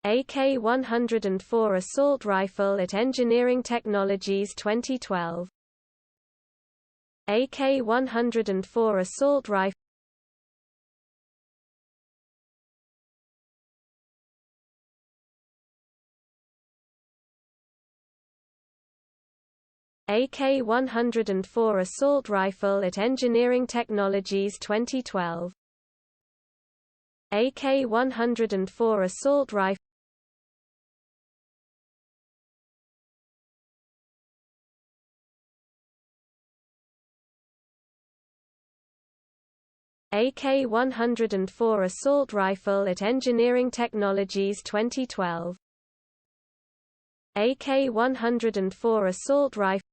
AK-104 assault rifle at Engineering Technologies 2012. AK-104 assault rifle AK-104 assault rifle at Engineering Technologies 2012. AK-104 assault rifle AK-104 assault rifle at Engineering Technologies 2012. AK-104 assault rifle